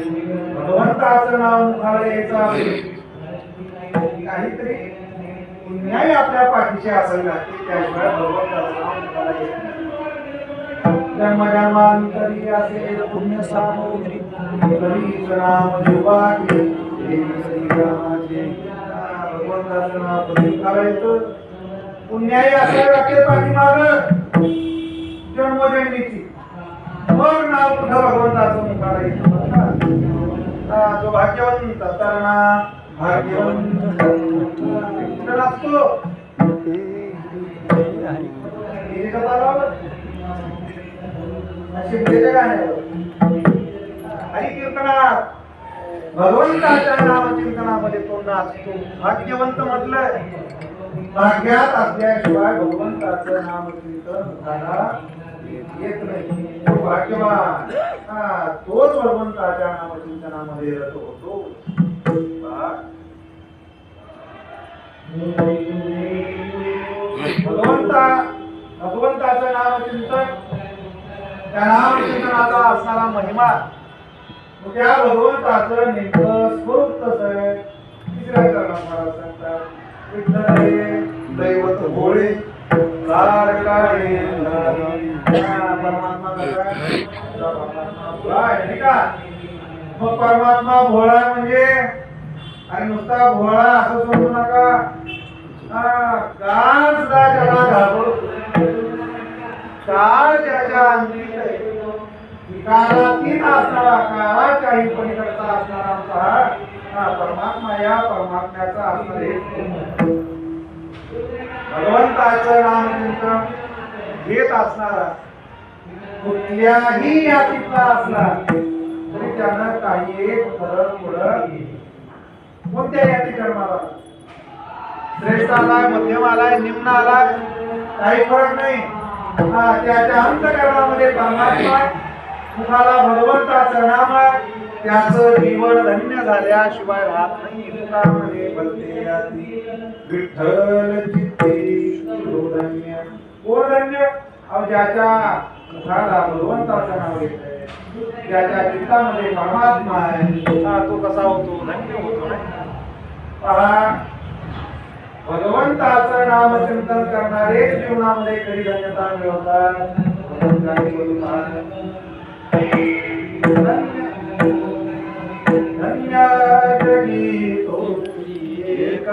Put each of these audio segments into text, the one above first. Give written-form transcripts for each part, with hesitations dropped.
भगवंताचं नाव मुखाला यायचं काहीतरी न्याय आपल्या पाठीशी असावी लागते, त्याशिवाय भगवंताचं नाव मुखाला येत नाही. जन्मजन्मांतरी असेल पुण्य सामोरी हरीच नाम जिव्हावी देवी श्रीरामाचे भगवंताचं नाव कधी करायचं. पुण्याही असावी लागते पाठीमागं जन्मजन्मीची, मग नाव कुठं भगवंताचं मुखाला येतं. जो भाग्यवंत तरणा भाग्यवंत असतो हरिकीर्तनात भगवंताच्या नामचिंतनामध्ये तो नाचतो. भाग्यवंत म्हटलं भाग्यात असल्याशिवाय भगवंताचं नामचिंतन झाला येत नाही. तो भाग्यवान तोच भगवंताच्या नामचिंतनामध्ये रत होतो. भगवंताचं नामचिंतन, त्या नामचिंतनाचा असणारा महिमा, त्या भगवंताचं नेमकं स्वरूप कसं आहे तिसऱ्या चरणात महाराज सांगतात. विठ्ठल हे दैवत भोळे लाडकाळे परमात्मा मग परमात्मा भोळा म्हणजे आणि नुसता भोळा असं समजू नका. काळ सुद्धा त्याला घाबरतो. काळ त्याच्या अंतरीत आहे. काळातीत असणारा, काळाच्याही पलीकडचा असणारा आमचा परमात्मा, या परमात्म्याचा असणारे भगवंताचं नामचिंतन घेत असणारा कुठल्याही यातीतला असला तरी त्यानं काही एक फरक पडत कोणत्या याती जन्माला, श्रेष्ठ आलाय, मध्यम आलाय, निम्न आलाय, काही फरक नाही. त्याच्या अंतःकरणामध्ये परमात्मा, मुखाला भगवंताचं नाम, त्याचं जीवन धन्य झाल्याशिवाय राहत नाही. तुकामध्ये बोलते विठ्ठल चित्ते धन्य. कोण धन्य? ज्याच्या मुखाला भगवंताचं नाव येतंय, ज्याच्या चित्तामध्ये परमात्मा आहे, तो कसा होतो? धन्य होतो. पहा, भगवंताचं नामचिंतन करणारे जीवनामध्ये कधी धन्यता मिळवतात. धन्य जगी तोची एक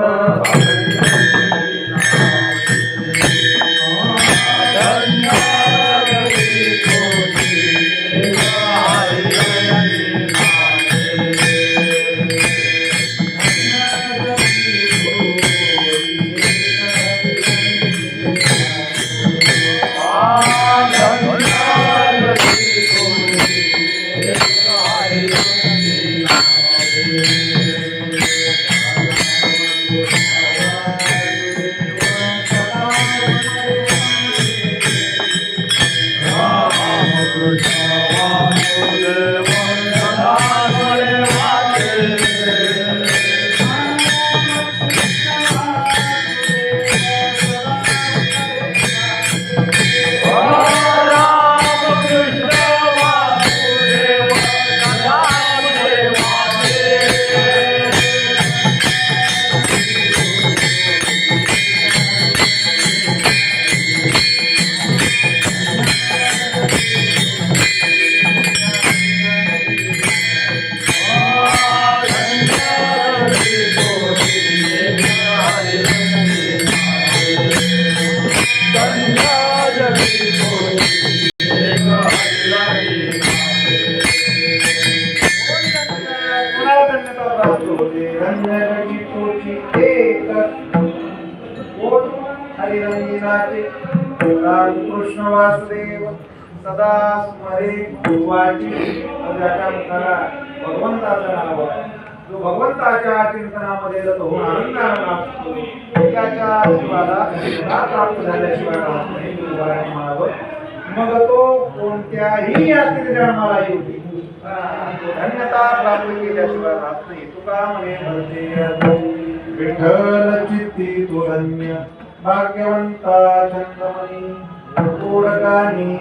कृष्ण वासुदेव सदा स्मरे वाची. ज्याच्या मुखाला भगवंताचं नाव आहे, जो भगवंताच्या चिंतनामध्ये जर होऊन आनंदाने नाचतो, त्याच्या जीवाला प्राप्त झाल्याशिवाय राहत नाही. म्हणावं मग तो कोणत्याही यातील जन्माला येऊ दे, धन्यता प्राप्त केल्याशिवाय राहत नाही. तुका म्हणे भरते विठ्ठल चित्ती तो धन्य, भाग्यवंता चंद्रमणी तोडगानी